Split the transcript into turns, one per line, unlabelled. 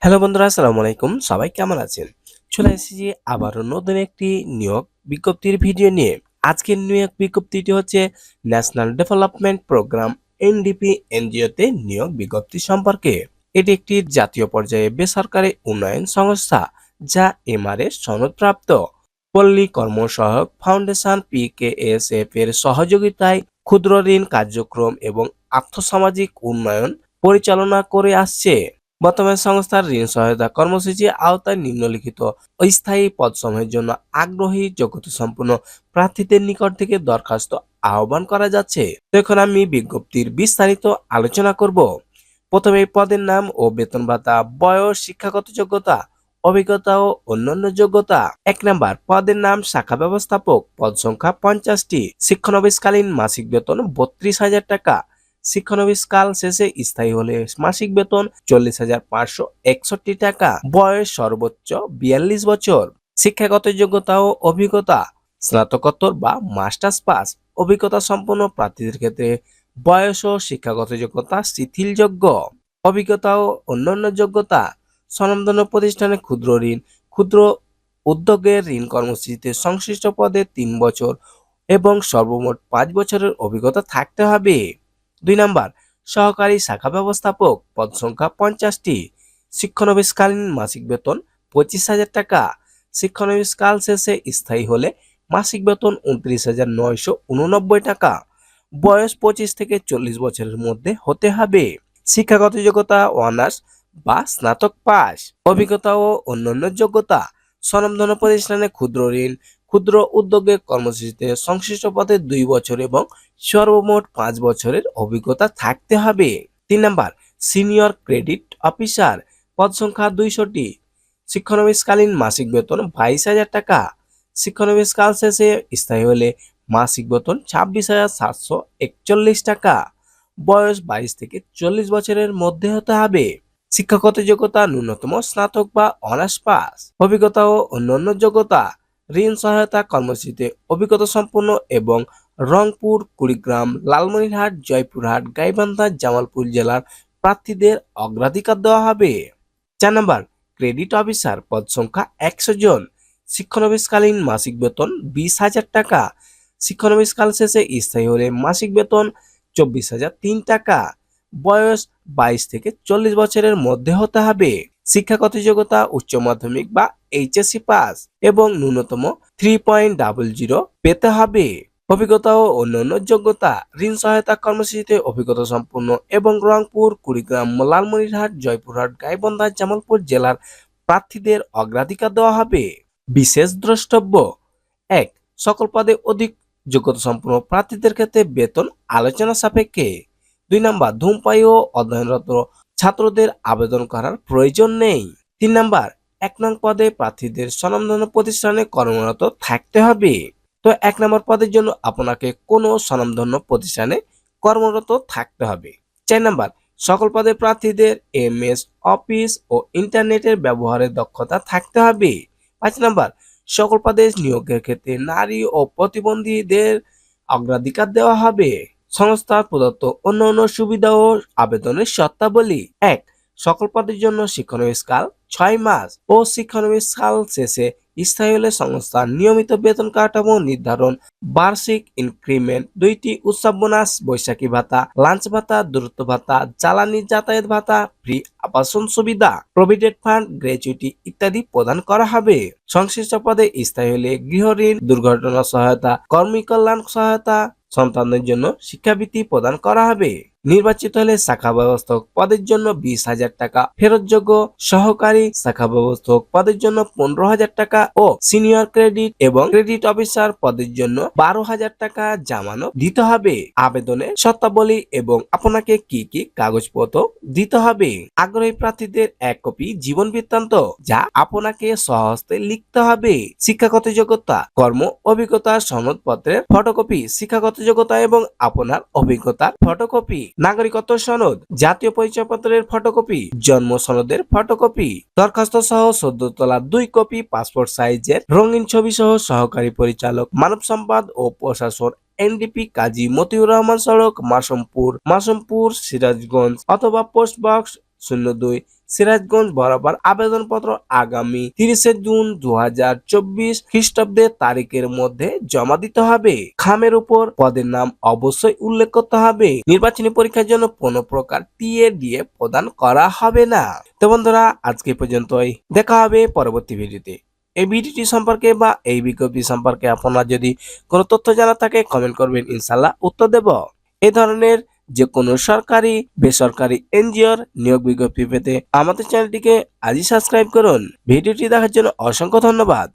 Hello বন্ধুরা, আসসালামু আলাইকুম। সবাই কেমন আছেন? চলে এসেছি আবারও নতুন একটি নিয়োগ বিজ্ঞপ্তির ভিডিও নিয়ে। আজকের নিয়োগ বিজ্ঞপ্তিটি হচ্ছে ন্যাশনাল ডেভেলপমেন্ট প্রোগ্রাম এনডিপি এনজিওতে নিয়োগ বিজ্ঞপ্তি সম্পর্কে। এটি একটি জাতীয় পর্যায়ে বেসরকারি উন্নয়ন সংস্থা যা এমআরএস সনদপ্রাপ্ত। পল্লী কর্মসহায়ক ফাউন্ডেশন পিকেএসএফ এর সহযোগিতায় ক্ষুদ্র ঋণ কার্যক্রম এবং আর্থসামাজিক উন্নয়ন পরিচালনা করে আসছে। বর্তমানে সংস্থার ঋণ সহায়তা কর্মসূচির আওতায় নিম্নলিখিত অস্থায়ী পদসমূহের জন্য আগ্রহী যোগ্যতা সম্পন্ন প্রার্থীদের নিকট থেকে দরখাস্ত আহ্বান করা যাচ্ছে। তো এখন আমি বিজ্ঞপ্তির বিস্তারিত আলোচনা করব। প্রথমে এই পদের নাম ও বেতন ভাতা, বয়স, শিক্ষাগত যোগ্যতা, অভিজ্ঞতা ও অন্যান্য যোগ্যতা। 1 নাম্বার পদের নাম শাখা ব্যবস্থাপক, পদ সংখ্যা 50টি, শিক্ষানবিশকালীন মাসিক বেতন 32,000 টাকা, শিক্ষানবিশকাল শেষে স্থায়ী হলে মাসিক বেতন 40,561 টাকা, বয়স সর্বোচ্চ 42 বছর, শিক্ষাগত যোগ্যতা ও অভিজ্ঞতা স্নাতকোত্তর বা মাস্টার্স পাস। অভিজ্ঞতা সম্পন্ন প্রার্থীদের ক্ষেত্রে বয়স ও শিক্ষাগত যোগ্যতা শিথিলযোগ্য। অভিজ্ঞতা ও অন্যান্য যোগ্যতা: স্বনামধন্য প্রতিষ্ঠানে ক্ষুদ্র উদ্যোগের ঋণ কর্মসূচিতে সংশ্লিষ্ট পদে 3 বছর এবং সর্বমোট 5 বছরের অভিজ্ঞতা থাকতে হবে। 2 নাম্বার সহকারী শাখা ব্যবস্থাপক, পদ সংখ্যা 50টি, শিক্ষানবিশকালীন মাসিক বেতন 25,000 টাকা, শিক্ষানবিশকাল শেষে স্থায়ী হলে মাসিক বেতন 29,989 টাকা, বয়স 25 থেকে 40 বছরের মধ্যে হতে হবে, শিক্ষাগত যোগ্যতা অনার্স বা স্নাতক পাস। অভিজ্ঞতা ও অন্যান্য যোগ্যতা: স্বনামধন্য প্রতিষ্ঠানে ক্ষুদ্র উদ্যোগে কর্মসূচিতে সংশ্লিষ্ট পদে 2 বছর এবং সর্বমোট 5 বছরের অভিজ্ঞতা থাকতে হবে। 3 নাম্বার সিনিয়র ক্রেডিট অফিসার, পদ সংখ্যা 200টি, শিক্ষানবিশকালীন মাসিক বেতন 22,000 টাকা, শিক্ষানবিশকাল শেষে স্থায়ী হলে মাসিক বেতন 26,741 টাকা, বয়স 22 থেকে 40 বছরের মধ্যে হতে হবে, শিক্ষাগত যোগ্যতা ন্যূনতম স্নাতক বা অনার্স পাস। অভিজ্ঞতা ও অন্যান্য যোগ্যতা: ঋণ সহায়তা কর্মসূচিতে অভিজ্ঞতা সম্পন্ন এবং রংপুর, কুড়িগ্রাম, লালমনিরহাট, জয়পুরহাট, গাইবান্ধা, জামালপুর জেলার প্রার্থীদের অগ্রাধিকার দেওয়া হবে। 4 নাম্বার ক্রেডিট অফিসার, পদ সংখ্যা 100 জন, শিক্ষানবিশকালীন মাসিক বেতন 20,000 টাকা, শিক্ষানবিশকাল শেষে স্থায়ী হলে মাসিক বেতন 24,003 টাকা, বয়স 22 থেকে 40 বছরের মধ্যে হতে হবে, শিক্ষাগত যোগ্যতা উচ্চ মাধ্যমিক বা এইচএসসি পাস এবং ন্যূনতম 3.00 পেতে হবে। অভিজ্ঞতা ও অন্যান্য যোগ্যতা: ঋণ সহায়তা কর্মসূচিতে অভিজ্ঞতা সম্পন্ন এবং রংপুর, কুড়িগ্রাম, লালমনিরহাট, জয়পুরহাট, গাইবান্ধা, জামালপুর জেলার প্রার্থীদের অগ্রাধিকার দেওয়া হবে। বিশেষ দ্রষ্টব্য: 1 সকল পদে অধিক যোগ্যতা সম্পন্ন প্রার্থীদের ক্ষেত্রে বেতন আলোচনা সাপেক্ষে। 2 নাম্বার ধূমপায়ী ও অধ্যয়নরত ছাত্রদের আবেদন করার প্রয়োজন নেই। 3 নাম্বার 1 নং পদে প্রার্থীদের স্বনামধন্য প্রতিষ্ঠানে কর্মরত থাকতে হবে। তো 1 নম্বর পদের জন্য আপনাকে কোনো স্বনামধন্য প্রতিষ্ঠানে কর্মরত থাকতে হবে। 4 নাম্বার সকল পদে প্রার্থীদের এমএস অফিস ও ইন্টারনেটের ব্যবহারের দক্ষতা থাকতে হবে। 5 নাম্বার সকল পদে নিয়োগের ক্ষেত্রে নারী ও প্রতিবন্ধীদের অগ্রাধিকার দেওয়া হবে। সংস্থার প্রদত্ত অন্যান্য সুবিধা ও আবেদনের শর্তাবলী: 1 সকল পদের জন্য শিক্ষানবিশকাল 6 মাস ও শিক্ষানবিশকাল শেষে স্থায়ী হলে সংস্থার নিয়মিত বেতন কাঠামো নির্ধারণ, বার্ষিক ইনক্রিমেন্ট, 2টি উৎসব বোনাস, বৈশাখী ভাতা, লাঞ্চ ভাতা, দূরত্ব ভাতা, জ্বালানি যাতায়াত ভাতা, ফ্রি আবাসন সুবিধা, প্রভিডেন্ট ফান্ড, গ্র্যাচুইটি ইত্যাদি প্রদান করা হবে। সংশ্লিষ্ট পদে স্থায়ী হলে গৃহ ঋণ, দুর্ঘটনা সহায়তা, কর্মী কল্যাণ সহায়তা, সন্তানদের জন্য শিক্ষাবৃত্তি প্রদান করা হবে। নির্বাচিত হলে শাখা ব্যবস্থাপক পদের জন্য 20,000 টাকা ফেরতযোগ্য, সহকারী শাখা ব্যবস্থাপক পদের জন্য 15,000 টাকা ও সিনিয়র ক্রেডিট এবং ক্রেডিট অফিসার পদের জন্য 12,000 টাকা জামানত দিতে হবে। আবেদনের শর্তাবলী এবং আপনাকে কি কি কাগজপত্র দিতে হবে: আগ্রহী প্রার্থীদের 1 কপি জীবন বৃত্তান্ত যা আপনাকে স্বহস্তে লিখতে হবে, শিক্ষাগত যোগ্যতা, কর্ম অভিজ্ঞতার সনদপত্রের ফটোকপি, শিক্ষাগত যোগ্যতা এবং আপনার অভিজ্ঞতার ফটোকপি, নাগরিকত্ব সনদ, জাতীয় পরিচয়পত্রের ফটোকপি, জন্ম সনদের ফটোকপি, দরখাস্ত সহ সদ্য তোলা 2 কপি পাসপোর্ট সাইজের রঙিন ছবি সহ সহকারী পরিচালক মানব সম্পদ ও প্রশাসন এনডিপি কাজী মতিউর রহমান সড়ক, মাসমপুর, সিরাজগঞ্জ অথবা পোস্ট বক্স 02 সিরাজগঞ্জ বরাবর আবেদনপত্র আগামী 30 জুন 2024 খ্রিস্টাব্দের তারিখের মধ্যে জমা দিতে হবে। খামের উপর পদের নাম অবশ্যই উল্লেখ করতে হবে। নির্বাচনী পরীক্ষার জন্য কোনো প্রকার টিএডিএ প্রদান করা হবে না। তো বন্ধুরা, আজকে পর্যন্তই, দেখা হবে পরবর্তী ভিডিওতে। এই ভিডিওটি সম্পর্কে বা এই বিজ্ঞপ্তি সম্পর্কে আপনার যদি কোনো তথ্য জানা থাকে কমেন্ট করবেন, ইনশাল্লাহ উত্তর দেব। এই ধরনের যে কোনো সরকারি বেসরকারি এনজিওর নিয়োগ বিজ্ঞপ্তি পেতে আমাদের চ্যানেলটিকে আজই সাবস্ক্রাইব করুন। ভিডিওটি দেখার জন্য অসংখ্য ধন্যবাদ।